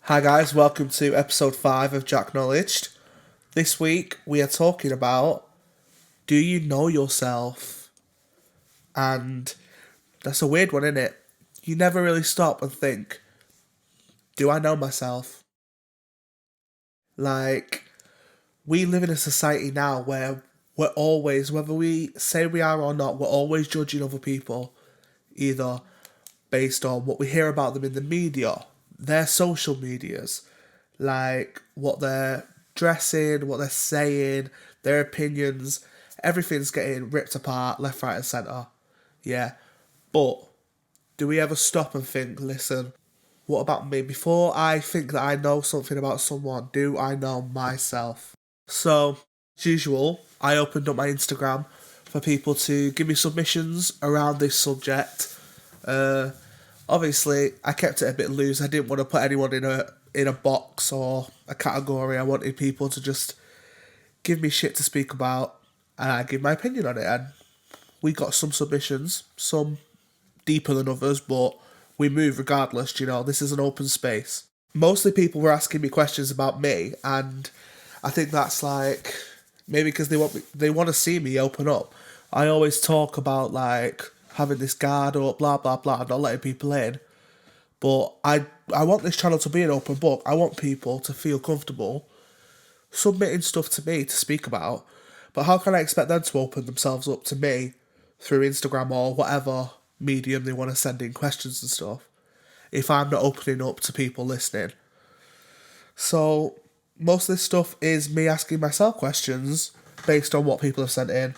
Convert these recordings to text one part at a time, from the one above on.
Hi guys, welcome to episode 5 of Jacknowledged. This week we are talking about, do you know yourself? And that's a weird one, isn't it? You never really stop and think, do I know myself? Like, we live in a society now where we're always, whether we say we are or not, we're always judging other people, either based on what we hear about them in the media, their social medias, like what they're dressing, what they're saying, their opinions. Everything's getting ripped apart left, right, and centre. Yeah. But do we ever stop and think, listen, what about me? Before I think that I know something about someone, do I know myself? So, as usual, I opened up my Instagram for people to give me submissions around this subject. Obviously, I kept it a bit loose. I didn't want to put anyone in a box or a category. I wanted people to just give me shit to speak about, and I give my opinion on it. And we got some submissions, some deeper than others, but we move regardless. You know, this is an open space. Mostly people were asking me questions about me, and I think that's like maybe because they want to see me open up. I always talk about like having this guard up, blah blah blah, not letting people in. But I want this channel to be an open book. I want people to feel comfortable submitting stuff to me to speak about. But how can I expect them to open themselves up to me through Instagram or whatever medium they want to send in questions and stuff if I'm not opening up to people listening? So most of this stuff is me asking myself questions based on what people have sent in.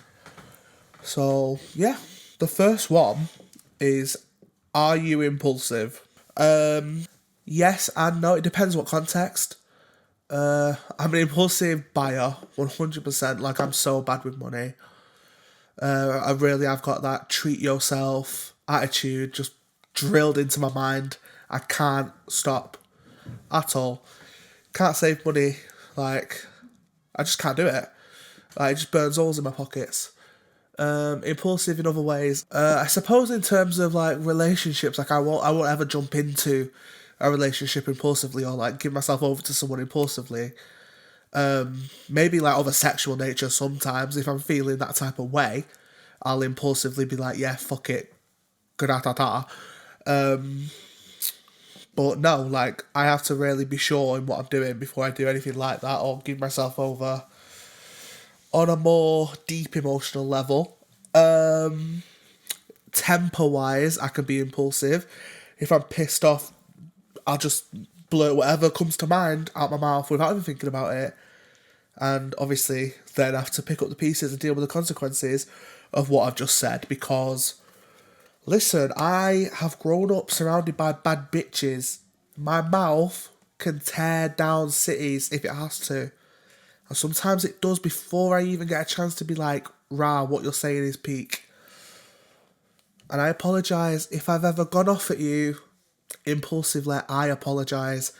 So yeah, the first one is, are you impulsive? Yes and no. It depends what context. I'm an impulsive buyer, 100%. Like, I'm so bad with money. I've got that treat yourself attitude just drilled into my mind. I can't stop at all. Can't save money. Like, I just can't do it. Like, it just burns holes in my pockets. Impulsive in other ways. I suppose in terms of like relationships, like I won't ever jump into a relationship impulsively or like give myself over to someone impulsively. Maybe like of a sexual nature sometimes, if I'm feeling that type of way, I'll impulsively be like, yeah, fuck it, ta. But no, like I have to really be sure in what I'm doing before I do anything like that or give myself over on a more deep emotional level. Temper wise, I can be impulsive. If I'm pissed off, I'll just blurt whatever comes to mind out my mouth without even thinking about it. And obviously, then I have to pick up the pieces and deal with the consequences of what I've just said. Because, listen, I have grown up surrounded by bad bitches. My mouth can tear down cities if it has to. And sometimes it does before I even get a chance to be like, rah, what you're saying is peak. And I apologise if I've ever gone off at you impulsively. I apologise.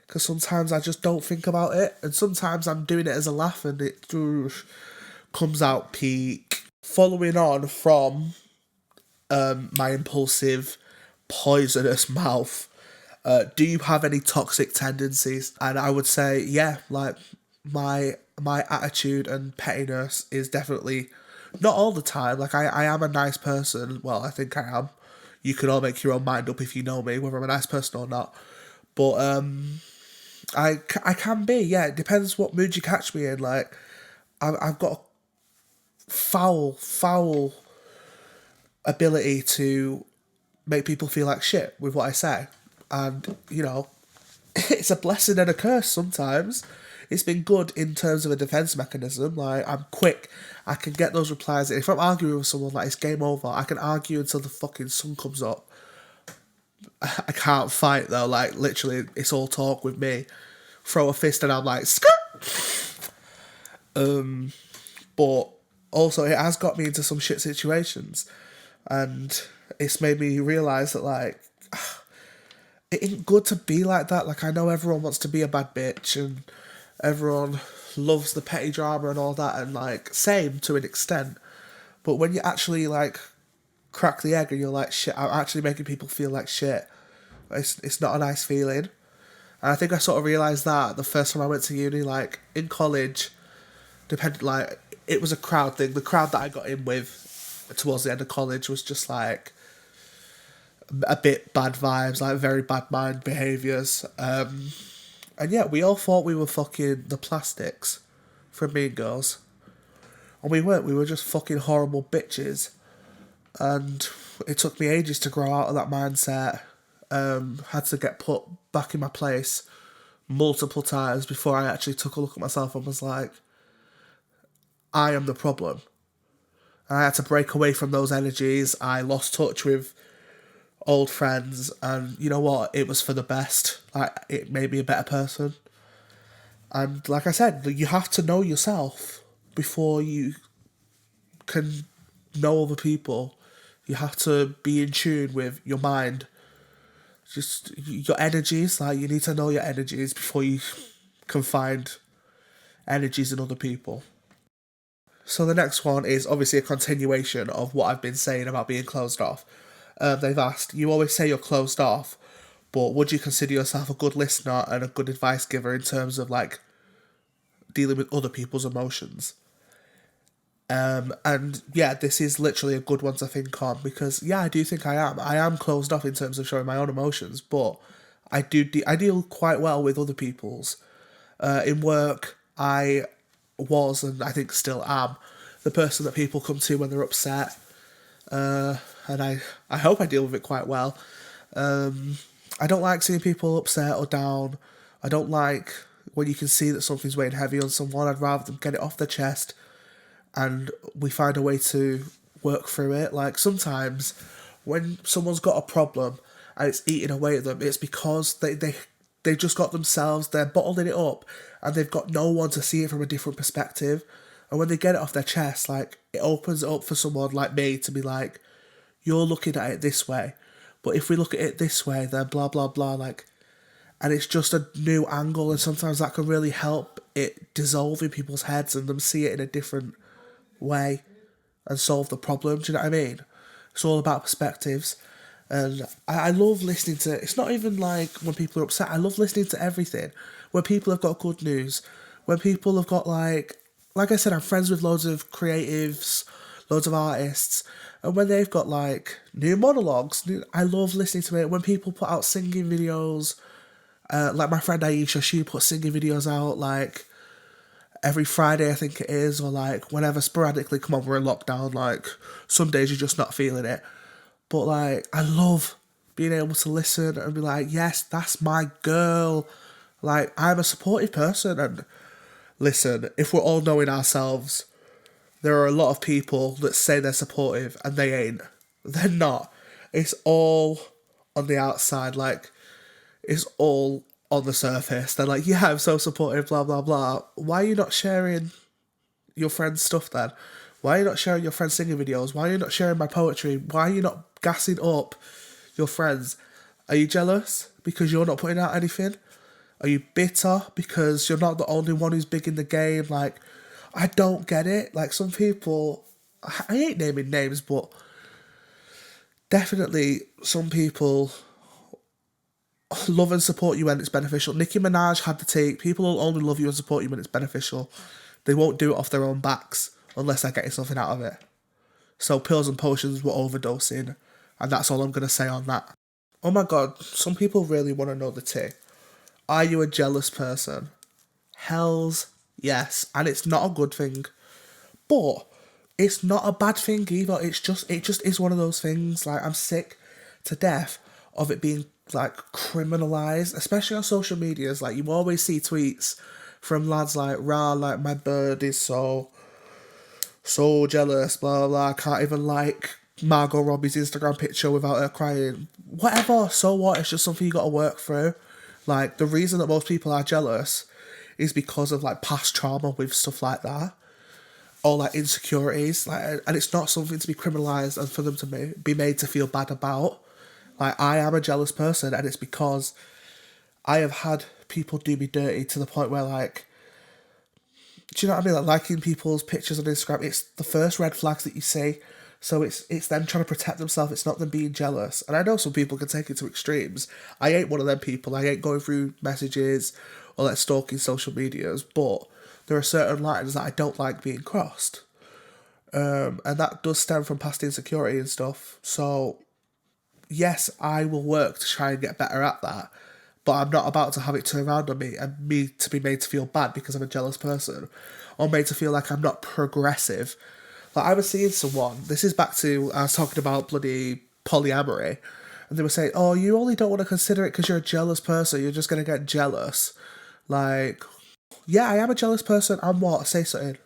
Because sometimes I just don't think about it. And sometimes I'm doing it as a laugh and it comes out peak. Following on from my impulsive, poisonous mouth, do you have any toxic tendencies? And I would say, yeah, like my attitude and pettiness is definitely not all the time. Like I am a nice person. Well, I think I am. You can all make your own mind up if you know me, whether I'm a nice person or not. But I can be, yeah. It depends what mood you catch me in. Like I've got a foul ability to make people feel like shit with what I say, and you know, it's a blessing and a curse sometimes. It's been good in terms of a defense mechanism. Like, I'm quick. I can get those replies. If I'm arguing with someone, like, it's game over. I can argue until the fucking sun comes up. I can't fight, though. Like, literally, it's all talk with me. Throw a fist and I'm like, skirt! But also, it has got me into some shit situations. And it's made me realise that, like, it ain't good to be like that. Like, I know everyone wants to be a bad bitch and everyone loves the petty drama and all that, and like same to an extent. But when you actually like crack the egg and you're like, shit, I'm actually making people feel like shit, it's not a nice feeling. And I think I sort of realised that the first time I went to uni, like in college, like it was a crowd thing. The crowd that I got in with towards the end of college was just like a bit bad vibes, like very bad mind behaviours. And yeah, we all thought we were fucking the plastics from Mean Girls. And we weren't, we were just fucking horrible bitches. And it took me ages to grow out of that mindset. Had to get put back in my place multiple times before I actually took a look at myself and was like, I am the problem. And I had to break away from those energies. I lost touch with old friends, and you know what? It was for the best. Like, it made me a better person. And like I said, you have to know yourself before you can know other people. You have to be in tune with your mind. Just your energies, like you need to know your energies before you can find energies in other people. So the next one is obviously a continuation of what I've been saying about being closed off. They've asked, you always say you're closed off, but would you consider yourself a good listener and a good advice giver in terms of like dealing with other people's emotions? And yeah, this is literally a good one to think on, because yeah, I do think I am. I am closed off in terms of showing my own emotions, but I deal quite well with other people's. In work, I was, and I think still am, the person that people come to when they're upset. And I hope I deal with it quite well. I don't like seeing people upset or down. I don't like when you can see that something's weighing heavy on someone. I'd rather them get it off their chest and we find a way to work through it. Like sometimes when someone's got a problem and it's eating away at them, it's because they just got themselves, they're bottling it up and they've got no one to see it from a different perspective. And when they get it off their chest, like it opens it up for someone like me to be like, you're looking at it this way, but if we look at it this way, then blah, blah, blah, like, and it's just a new angle, and sometimes that can really help it dissolve in people's heads and them see it in a different way and solve the problem. Do you know what I mean? It's all about perspectives. And I love listening to, it's not even like when people are upset, I love listening to everything. When people have got good news, when people have got like I said, I'm friends with loads of creatives, loads of artists, and when they've got like new monologues, I love listening to it. When people put out singing videos, like my friend Aisha, she puts singing videos out like every Friday, I think it is, or like whenever sporadically. Come on, we're in lockdown, like some days you're just not feeling it. But like, I love being able to listen and be like, yes, that's my girl. Like, I'm a supportive person. And listen, if we're all knowing ourselves, there are a lot of people that say they're supportive and they ain't. They're not. It's all on the outside. Like, it's all on the surface. They're like, yeah, I'm so supportive, blah, blah, blah. Why are you not sharing your friend's stuff then? Why are you not sharing your friend's singing videos? Why are you not sharing my poetry? Why are you not gassing up your friends? Are you jealous because you're not putting out anything? Are you bitter because you're not the only one who's big in the game? Like, I don't get it. Like, some people, I ain't naming names, but definitely some people love and support you when it's beneficial. Nicki Minaj had the take, people will only love you and support you when it's beneficial. They won't do it off their own backs unless they're getting something out of it. So pills and potions were overdosing, and that's all I'm going to say on that. Oh my god, some people really want to know the tea. Are you a jealous person? Hells yes, and it's not a good thing. But it's not a bad thing either. It just is one of those things. Like, I'm sick to death of it being like criminalized, especially on social medias. Like, you always see tweets from lads like, rah, like, my bird is so jealous, blah, blah, blah. I can't even like Margot Robbie's Instagram picture without her crying. Whatever, so what? It's just something you got to work through. Like, the reason that most people are jealous is because of like past trauma with stuff like that, or like insecurities. Like, and it's not something to be criminalized and for them to be made to feel bad about. Like, I am a jealous person, and it's because I have had people do me dirty to the point where, like, do you know what I mean? Like, liking people's pictures on Instagram, it's the first red flags that you see. So it's them trying to protect themselves. It's not them being jealous. And I know some people can take it to extremes. I ain't one of them people. I ain't going through messages or like stalking social medias. But there are certain lines that I don't like being crossed. And that does stem from past insecurity and stuff. So yes, I will work to try and get better at that. But I'm not about to have it turn around on me and me to be made to feel bad because I'm a jealous person, or made to feel like I'm not progressive. Like, I was seeing someone, this is back to, I was talking about bloody polyamory, and they were saying, oh, you only don't want to consider it because you're a jealous person, you're just going to get jealous. Like, yeah, I am a jealous person, and what? Say something.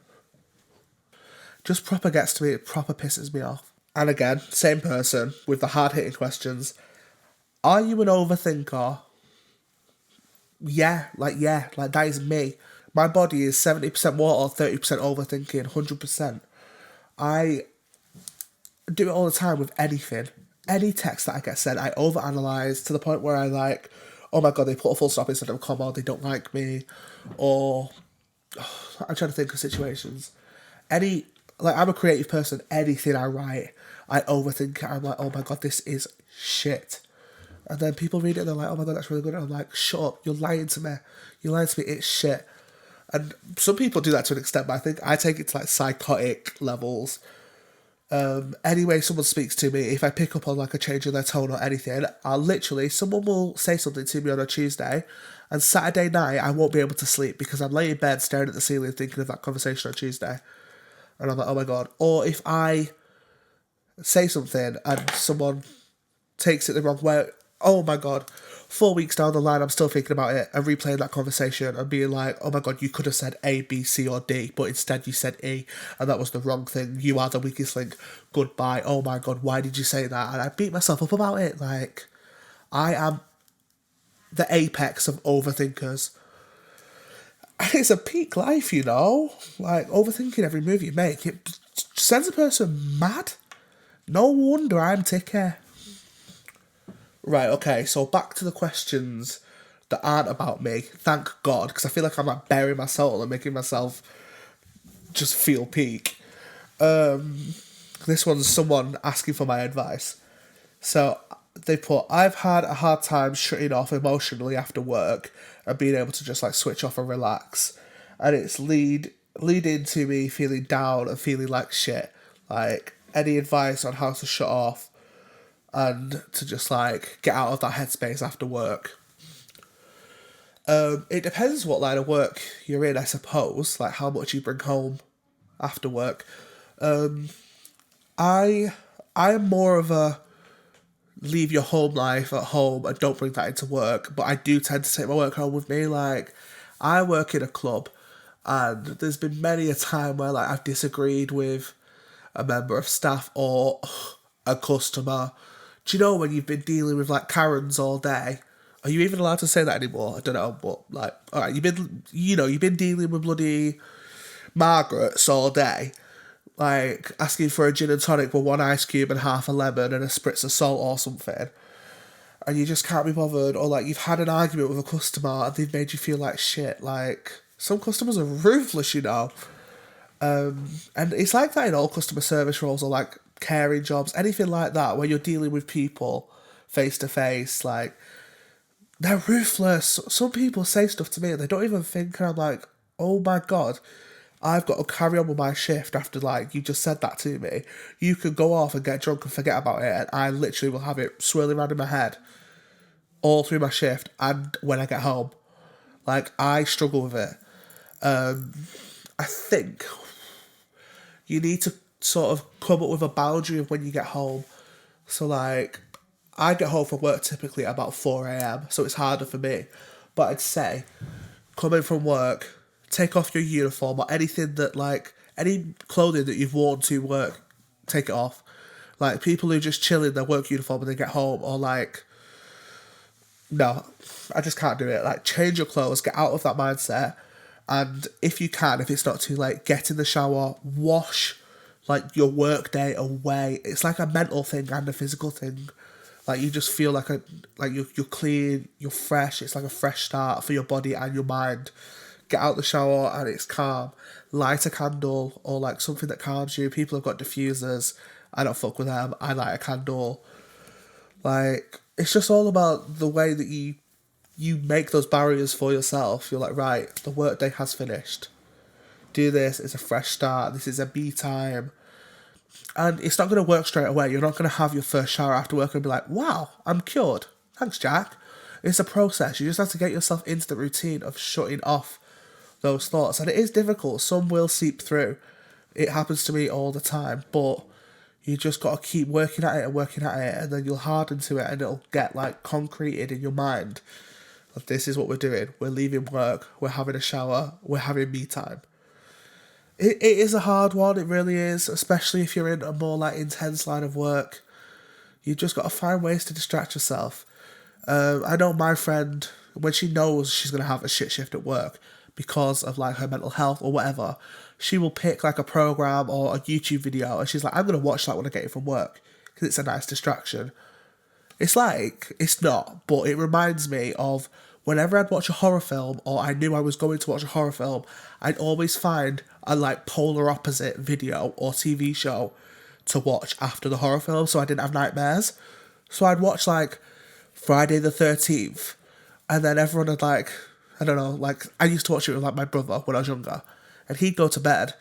Just proper gets to me, it proper pisses me off. And again, same person, with the hard-hitting questions. Are you an overthinker? Yeah, like that is me. My body is 70% water, 30% overthinking, 100%. I do it all the time with anything. Any text that I get sent, I overanalyze to the point where I like, oh my god, they put a full stop instead of a comma, they don't like me. Or, I'm trying to think of situations. I'm a creative person, anything I write, I overthink it. I'm like, oh my god, this is shit. And then people read it and they're like, oh my god, that's really good. And I'm like, shut up, you're lying to me. You're lying to me, it's shit. And some people do that to an extent, but I think I take it to like psychotic levels. Anyway, someone speaks to me, if I pick up on like a change in their tone or anything, someone will say something to me on a Tuesday, and Saturday night I won't be able to sleep because I'm laying in bed staring at the ceiling thinking of that conversation on Tuesday. And I'm like, oh my god. Or if I say something and someone takes it the wrong way, oh my god, 4 weeks down the line I'm still thinking about it and replaying that conversation and being like, oh my god, you could have said A, B, C or D, but instead you said E and that was the wrong thing. You are the weakest link. Goodbye. Oh my god, why did you say that? And I beat myself up about it. Like, I am the apex of overthinkers. And it's a peak life, you know? Like, overthinking every move you make, it sends a person mad. No wonder I'm ticky. Right, okay, so back to the questions that aren't about me. Thank God, because I feel like I'm like burying my soul and making myself just feel peak. This one's someone asking for my advice. So they put, I've had a hard time shutting off emotionally after work and being able to just like switch off and relax. And it's leading to me feeling down and feeling like shit. Like, any advice on how to shut off and to just like get out of that headspace after work? It depends what line of work you're in, I suppose, like how much you bring home after work. I am more of a leave your home life at home and don't bring that into work, but I do tend to take my work home with me. Like, I work in a club and there's been many a time where like I've disagreed with a member of staff or a customer. Do you know when you've been dealing with like Karens all day? Are you even allowed to say that anymore? I don't know, but like, alright, you've been dealing with bloody Margarets all day, like asking for a gin and tonic with one ice cube and half a lemon and a spritz of salt or something, and you just can't be bothered. Or like, you've had an argument with a customer and they've made you feel like shit. Like, some customers are ruthless, you know. And it's like that in all customer service roles or like caring jobs, anything like that, where you're dealing with people face to face. Like, they're ruthless. Some people say stuff to me and they don't even think, and I'm like, oh my god, I've got to carry on with my shift after like you just said that to me. You could go off and get drunk and forget about it, and I literally will have it swirling around in my head all through my shift and when I get home. Like, I struggle with it. I think you need to sort of come up with a boundary of when you get home. So like, I get home from work typically at about 4 a.m, so it's harder for me. But I'd say, come in from work, take off your uniform or anything that like, any clothing that you've worn to work, take it off. Like, people who just chill in their work uniform when they get home, or like, no, I just can't do it. Like, change your clothes, get out of that mindset, and if you can, if it's not too late, get in the shower, wash like your work day away. It's like a mental thing and a physical thing. Like, you just feel like you're clean, you're fresh. It's like a fresh start for your body and your mind. Get out the shower and it's calm. Light a candle or like something that calms you. People have got diffusers. I don't fuck with them. I light a candle. Like, it's just all about the way that you make those barriers for yourself. You're like, right, the workday has finished. Do this, it's a fresh start, this is a me time. And it's not going to work straight away. You're not going to have your first shower after work and be like, wow, I'm cured. Thanks, Jack. It's a process. You just have to get yourself into the routine of shutting off those thoughts. And it is difficult. Some will seep through. It happens to me all the time. But you just got to keep working at it and working at it. And then you'll harden to it and it'll get like concreted in your mind. Like, this is what we're doing. We're leaving work. We're having a shower. We're having me time. It is a hard one, it really is, especially if you're in a more like intense line of work. You've just got to find ways to distract yourself. I know my friend, when she knows she's going to have a shit shift at work because of like her mental health or whatever, she will pick like a program or a YouTube video and she's like, I'm going to watch that when I get it from work because it's a nice distraction. It's like, it's not, but it reminds me of whenever I'd watch a horror film or I knew I was going to watch a horror film, I'd always find a like polar opposite video or TV show to watch after the horror film so I didn't have nightmares. So I'd watch like Friday the 13th and then everyone had like, I don't know, like I used to watch it with like my brother when I was younger and he'd go to bed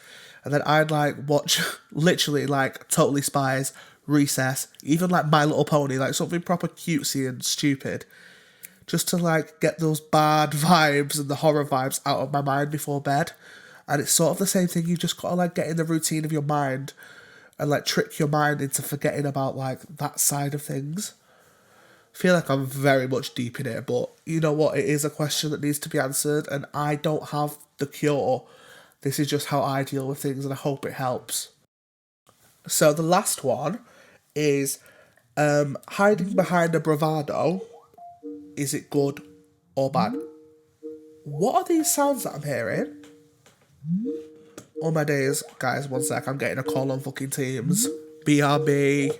and then I'd like watch literally like Totally Spies, Recess, even like My Little Pony, like something proper cutesy and stupid, just to like get those bad vibes and the horror vibes out of my mind before bed. And it's sort of the same thing. You've just got to like get in the routine of your mind and like trick your mind into forgetting about like that side of things. I feel like I'm very much deep in it, but you know what? It is a question that needs to be answered and I don't have the cure. This is just how I deal with things and I hope it helps. So the last one is hiding behind a bravado. Is it good or bad? What are these sounds that I'm hearing? Oh my days, guys, one sec, I'm getting a call on fucking Teams. BRB.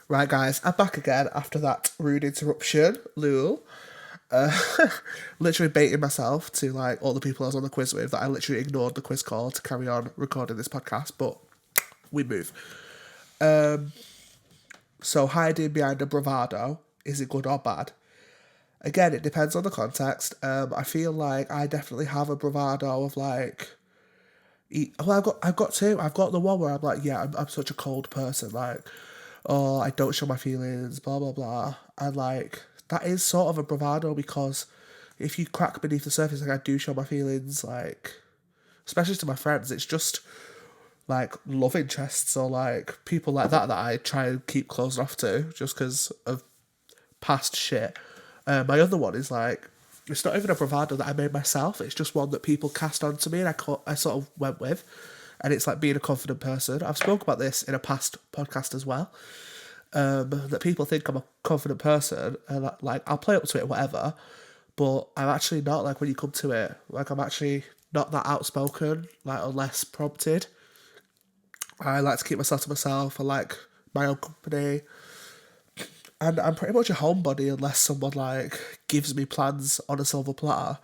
Right, guys, I'm back again after that rude interruption. Lul. Literally baiting myself to like all the people I was on the quiz with that I literally ignored the quiz call to carry on recording this podcast, but we move. So hiding behind a bravado, is it good or bad? Again, it depends on the context. I feel like I definitely have a bravado of like, well, I've got two. I've got the one where I'm like, yeah, I'm such a cold person, like, oh, I don't show my feelings, blah blah blah, and like that is sort of a bravado because if you crack beneath the surface, like I do show my feelings, like especially to my friends, it's just like love interests or like people like that I try and keep closed off to just because of past shit. My other one is like, it's not even a bravado that I made myself, it's just one that people cast onto me and I sort of went with, and it's like being a confident person. I've spoke about this in a past podcast as well, that people think I'm a confident person and like I'll play up to it, whatever, but I'm actually not. Like when you come to it, like I'm actually not that outspoken, like unless prompted. I like to keep myself to myself. I like my own company. And I'm pretty much a homebody unless someone like gives me plans on a silver platter.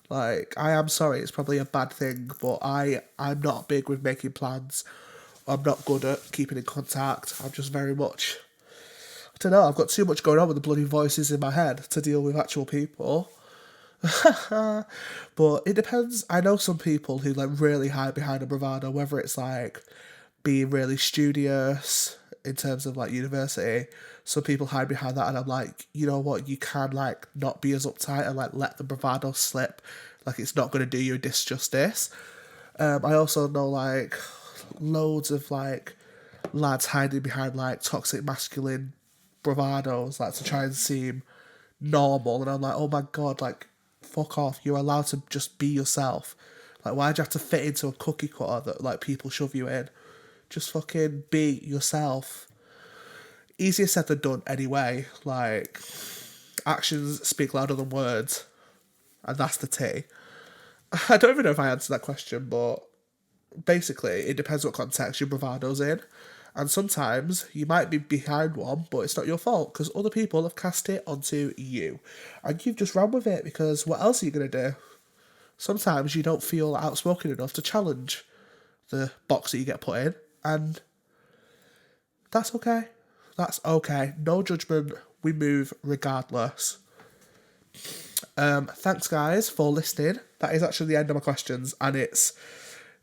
Like, I am sorry, it's probably a bad thing, but I'm not big with making plans. I'm not good at keeping in contact. I'm just very much, I don't know, I've got too much going on with the bloody voices in my head to deal with actual people. But it depends. I know some people who like really hide behind a bravado, whether it's like being really studious in terms of like university. Some people hide behind that and I'm like, you know what, you can like not be as uptight and like let the bravado slip. Like it's not going to do you a disjustice. I also know like loads of like lads hiding behind like toxic masculine bravados, like to try and seem normal, and I'm like, oh my god, like fuck off, you're allowed to just be yourself. Like why do you have to fit into a cookie cutter that like people shove you in? Just fucking be yourself. Easier said than done anyway. Like actions speak louder than words, and that's the tea. I don't even know if I answered that question, but basically it depends what context your bravado's in. And sometimes you might be behind one, but it's not your fault because other people have cast it onto you. And you've just run with it because what else are you going to do? Sometimes you don't feel outspoken enough to challenge the box that you get put in, and that's okay. That's okay. No judgment. We move regardless. Thanks, guys, for listening. That is actually the end of my questions, and it's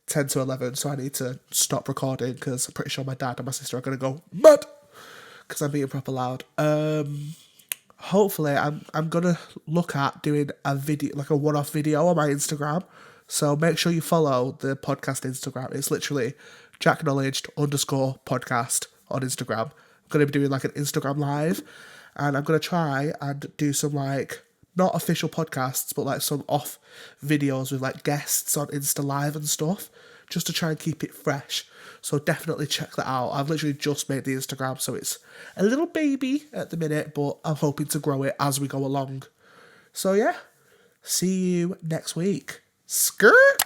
10 to 11, so I need to stop recording because I'm pretty sure my dad and my sister are going to go mad because I'm being proper loud. Hopefully, I'm going to look at doing a video, like a one-off video on my Instagram. So make sure you follow the podcast Instagram. It's literally Jacknowledged_podcast on Instagram. I'm going to be doing like an Instagram live, and I'm going to try and do some like, not official podcasts, but like some off videos with like guests on Insta Live and stuff, just to try and keep it fresh. So definitely check that out. I've literally just made the Instagram, so it's a little baby at the minute, but I'm hoping to grow it as we go along. So yeah, see you next week. Skirt!